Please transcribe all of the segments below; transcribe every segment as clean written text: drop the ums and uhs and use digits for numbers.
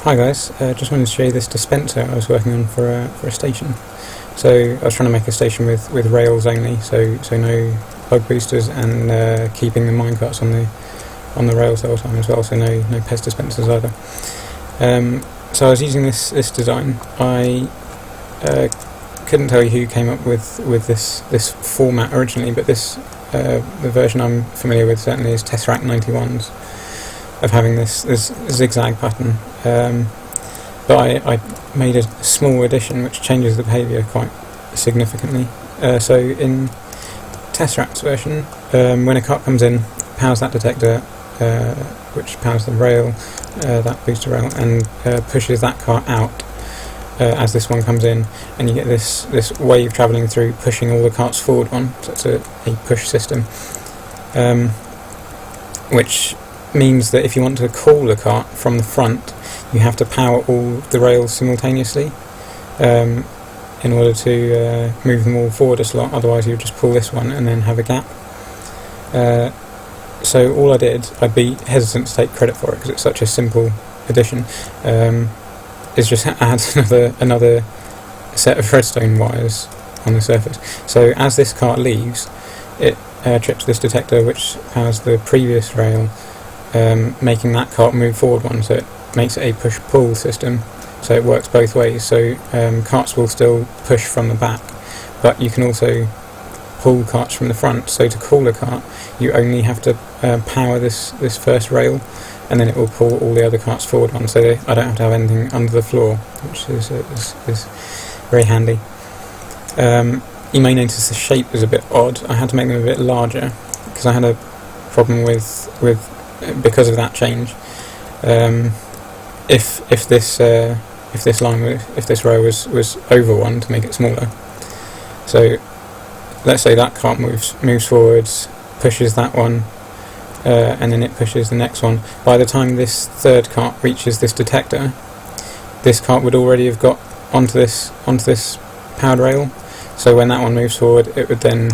Hi guys, just wanted to show you this dispenser I was working on for a station. So I was trying to make a station with rails only, so no bug boosters, and keeping the minecarts on the rails the whole time as well, so no pest dispensers either. So I was using this design. I couldn't tell you who came up with this format originally, but the version I'm familiar with certainly is Tesseract 91's. Of having this zigzag pattern, but I made a small addition which changes the behaviour quite significantly. So in Tesseract's version, when a cart comes in, powers that detector, which powers the rail, that booster rail, and pushes that cart out as this one comes in, and you get this wave travelling through, pushing all the carts forward one. So it's a push system, which means that if you want to call the cart from the front, you have to power all the rails simultaneously in order to move them all forward a slot. Otherwise you would just pull this one and then have a gap. So all I did, I'd be hesitant to take credit for it because it's such a simple addition, is just add another set of redstone wires on the surface. So as this cart leaves, it trips this detector which powers the previous rail, making that cart move forward one, so it makes it a push-pull system, so it works both ways. So carts will still push from the back, but you can also pull carts from the front. So to call a cart, you only have to power this first rail, and then it will pull all the other carts forward one, so I don't have to have anything under the floor, which is very handy. You may notice the shape is a bit odd. I had to make them a bit larger because I had a problem with because of that change. If this row was over one, to make it smaller. So let's say that cart moves forwards, pushes that one, and then it pushes the next one. By the time this third cart reaches this detector, this cart would already have got onto this powered rail. So when that one moves forward, it would then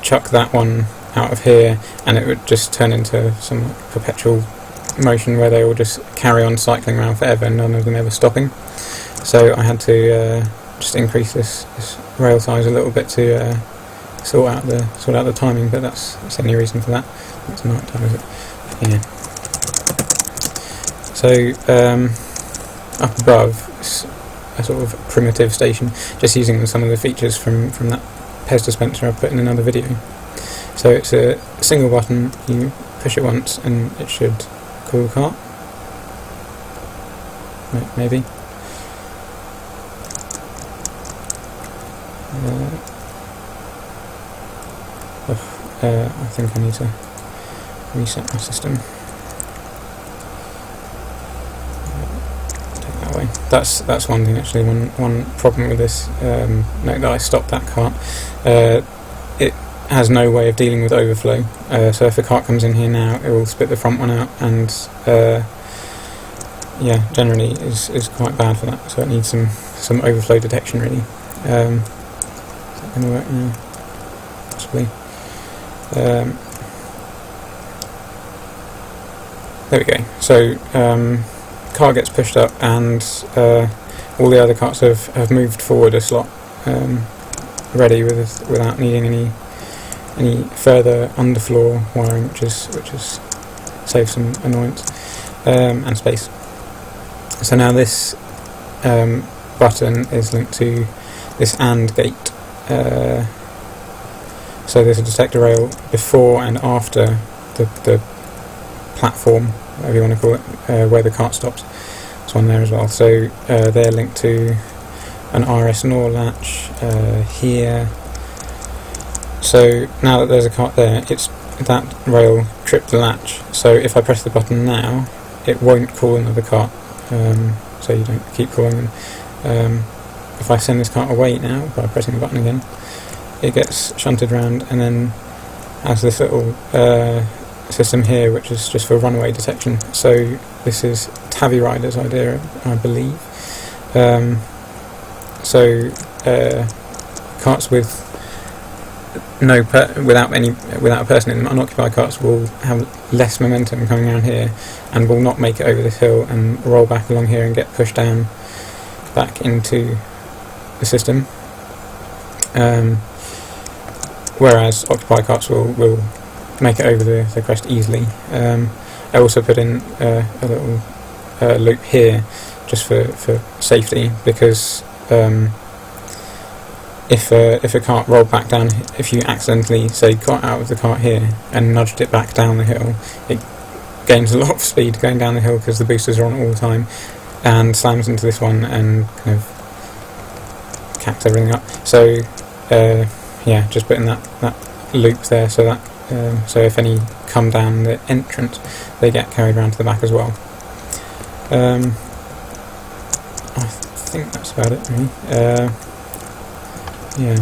chuck that one out of here, and it would just turn into some perpetual motion where they all just carry on cycling around forever, none of them ever stopping. So I had to just increase this rail size a little bit to sort out the timing, but that's the only reason for that. It's night time, is it? Yeah. So up above, it's a sort of primitive station, just using some of the features from that pest dispenser I've put in another video. So it's a single button, you push it once and it should call the cart. Maybe. I think I need to reset my system. Take that away. That's one thing actually. One problem with this, note that I stopped that cart. It has no way of dealing with overflow, so if a cart comes in here now, it will spit the front one out, and yeah, generally is quite bad for that. So it needs some overflow detection really. Is that going to work now? Possibly. There we go. So cart gets pushed up, and all the other carts have moved forward a slot, ready without needing any further underfloor wiring, which is saves some annoyance and space. So now this button is linked to this AND gate. So there's a detector rail before and after the platform, whatever you want to call it, where the cart stops. There's one there as well. So they're linked to an RS NOR latch here. So now that there's a cart there, that rail tripped the latch. So if I press the button now, it won't call another cart. So you don't keep calling them. If I send this cart away now by pressing the button again, it gets shunted round, and then has this little system here which is just for runaway detection. So this is TaviRider's idea, I believe. So carts with without a person in them, unoccupied carts will have less momentum coming around here, and will not make it over this hill and roll back along here and get pushed down back into the system. Whereas occupied carts will make it over the crest easily. I also put in a little loop here just for safety, because if a cart rolled back down, if you accidentally, say, got out of the cart here and nudged it back down the hill, it gains a lot of speed going down the hill because the boosters are on all the time, and slams into this one and kind of cacks everything up. So yeah, just putting that loop there, so that so if any come down the entrance, they get carried around to the back as well. I think that's about it, really. Yeah.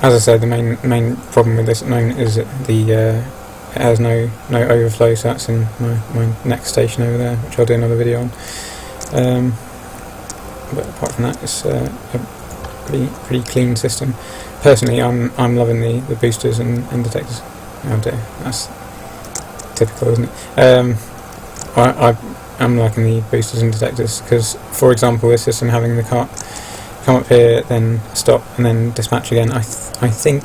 As I said, the main problem with this at the moment is that it has no overflow, so that's in my next station over there, which I'll do another video on. But apart from that, it's a pretty clean system. Personally, I'm loving the boosters and detectors. Oh dear, that's typical, isn't it? I'm liking the boosters and detectors because, for example, this system having the cart come up here, then stop, and then dispatch again. I think,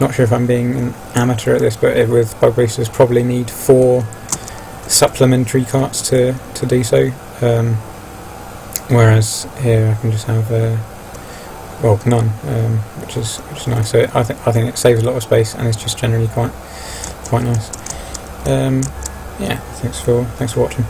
not sure if I'm being an amateur at this, but with bug boosters probably need 4 supplementary carts to do so. Whereas here I can just have well, none, which is nice. So I think it saves a lot of space, and it's just generally quite nice. Yeah, thanks for watching.